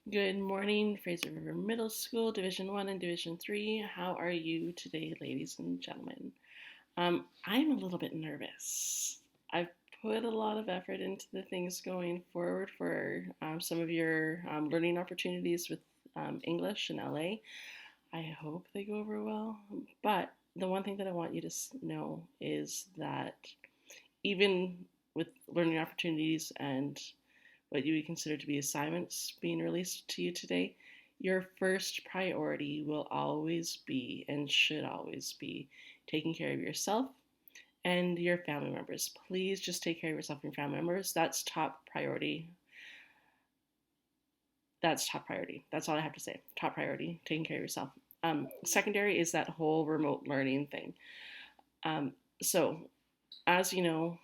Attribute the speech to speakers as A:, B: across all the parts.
A: Good morning, Fraser River Middle School, Division 1 and Division 3. How are you today, ladies and gentlemen? I'm a little bit nervous. I've put a lot of effort into the things going forward for some of your learning opportunities with English in LA. I hope they go over well. But the one thing that I want you to know is that even with learning opportunities and what you would consider to be assignments being released to you today, your first priority will always be and should always be taking care of yourself and your family members. Please just take care of yourself and your family members. That's top priority. That's top priority. That's all I have to say. Top priority, taking care of yourself. Secondary is that whole remote learning thing. Um, so, as you know,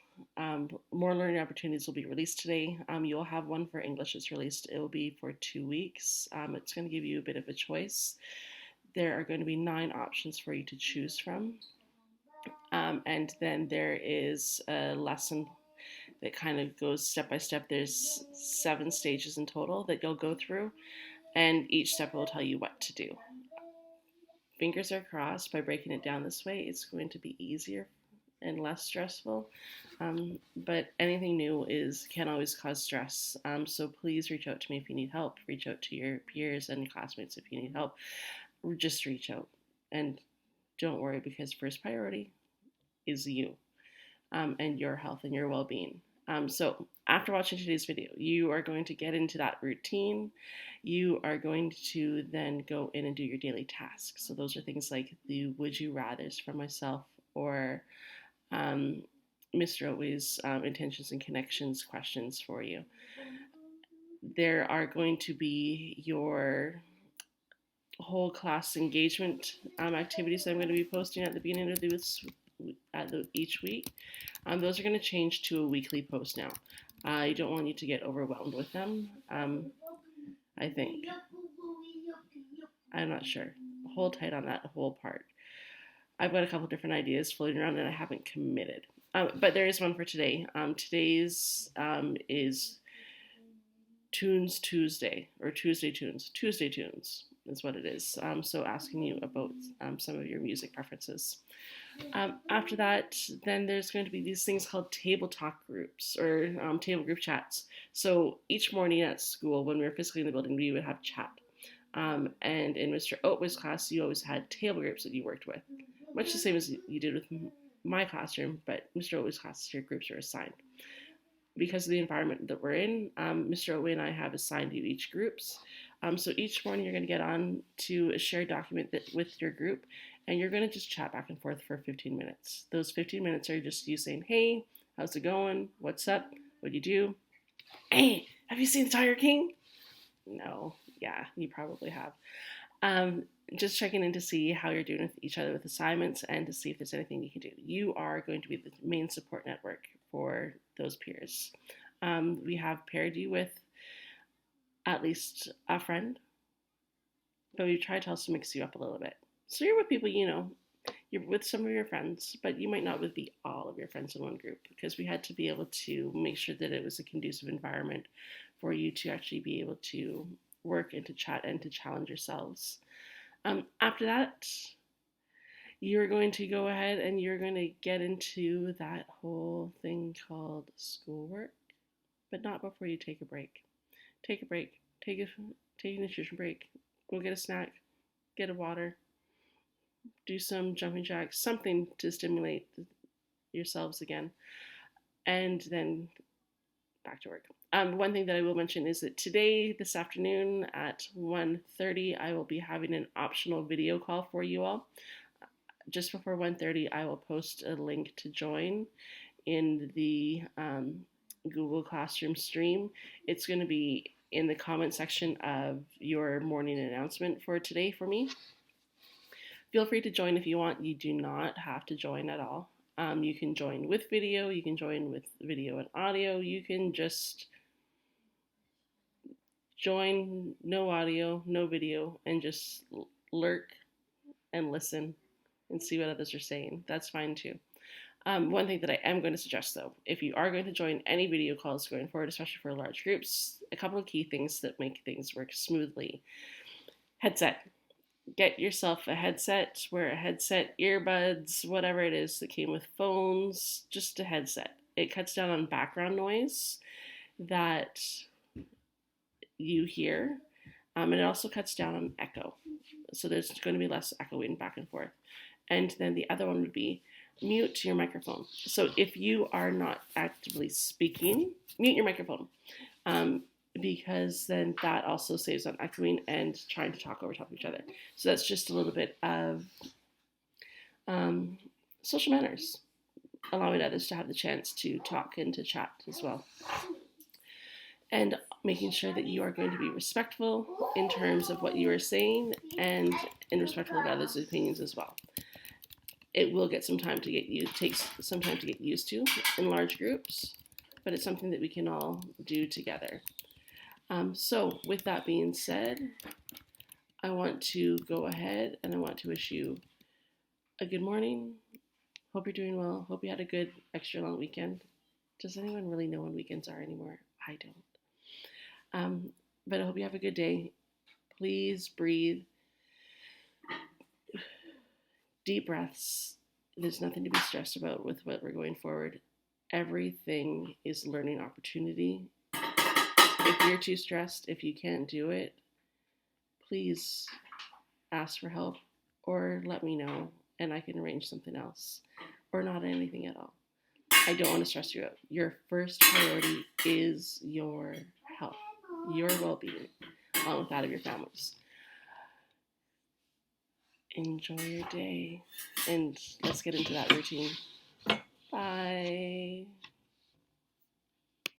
A: more learning opportunities will be released today. You'll have one for English that's released. It will be for 2 weeks. It's going to give you a bit of a choice. There are going to be 9 options for you to choose from. And then there is a lesson that kind of goes step by step. There's 7 stages in total that you'll go through, and each step will tell you what to do. Fingers are crossed. By breaking it down this way, it's going to be easier and less stressful. But anything new can always cause stress. So please reach out to me if you need help. Reach out to your peers and classmates if you need help. Just reach out, and don't worry, because first priority is you and your health and your well-being. So after watching today's video, you are going to get into that routine. You are going to then go in and do your daily tasks. So those are things like the would you rathers for myself, or Mr. Oatway's intentions and connections questions for you. There are going to be your whole class engagement activities that I'm going to be posting at the beginning of each week. Those are going to change to a weekly post now. I don't want you to get overwhelmed with them. I think. I'm not sure. Hold tight on that whole part. I've got a couple different ideas floating around and I haven't committed. But there is one for today. Today's is Tunes Tuesday, or Tuesday Tunes. Tuesday Tunes is what it is. So asking you about some of your music preferences. After that, then there's going to be these things called table talk groups, or table group chats. So each morning at school, when we were physically in the building, we would have chat. And in Mr. Oatway's class, you always had table groups that you worked with, much the same as you did with my classroom, but Mr. Oatway's class, your groups are assigned. Because of the environment that we're in, Mr. Oatway and I have assigned you each groups. So each morning you're going to get on to a shared document with your group, and you're going to just chat back and forth for 15 minutes. Those 15 minutes are just you saying, hey, how's it going? What's up? What'd you do? Hey, have you seen the Tiger King? No. Yeah, you probably have. Just checking in to see how you're doing with each other with assignments and to see if there's anything you can do. You are going to be the main support network for those peers. We have paired you with at least a friend, but we try to also mix you up a little bit. So you're with people you know, you're with some of your friends, but you might not be all of your friends in one group, because we had to be able to make sure that it was a conducive environment for you to actually be able to work and to chat and to challenge yourselves. After that, you're going to go ahead and you're going to get into that whole thing called schoolwork, but not before you take a break. Take a break. Take a nutrition break. Go get a snack. Get a water. Do some jumping jacks. Something to stimulate yourselves again. And then back to work. One thing that I will mention is that today, this afternoon at 1:30, I will be having an optional video call for you all. Just before 1:30, I will post a link to join in the Google Classroom stream. It's going to be in the comment section of your morning announcement for today for me. Feel free to join if you want. You do not have to join at all. You can join with video. You can join with video and audio. You can just join, no audio, no video, and just lurk and listen and see what others are saying. That's fine too. One thing that I am going to suggest, though, if you are going to join any video calls going forward, especially for large groups, a couple of key things that make things work smoothly. Headset. Get yourself a headset, wear a headset, earbuds, whatever it is that came with phones, just a headset. It cuts down on background noise that you hear, and it also cuts down on echo. So there's going to be less echoing back and forth. And then the other one would be mute your microphone. So if you are not actively speaking, mute your microphone. Because then that also saves on echoing and trying to talk over top of each other. So that's just a little bit of social manners, allowing others to have the chance to talk and to chat as well. And making sure that you are going to be respectful in terms of what you are saying and respectful of others' opinions as well. It will get some time to get takes some time to get used to in large groups, but it's something that we can all do together. So with that being said, I want to go ahead and I want to wish you a good morning. Hope you're doing well. Hope you had a good extra long weekend. Does anyone really know when weekends are anymore? I don't. But I hope you have a good day. Please breathe. Deep breaths. There's nothing to be stressed about with what we're going forward. Everything is learning opportunity. If you're too stressed, if you can't do it, please ask for help or let me know and I can arrange something else or not anything at all. I don't want to stress you out. Your first priority is your health, your well-being, along with that of your families. Enjoy your day and let's get into that routine. Bye.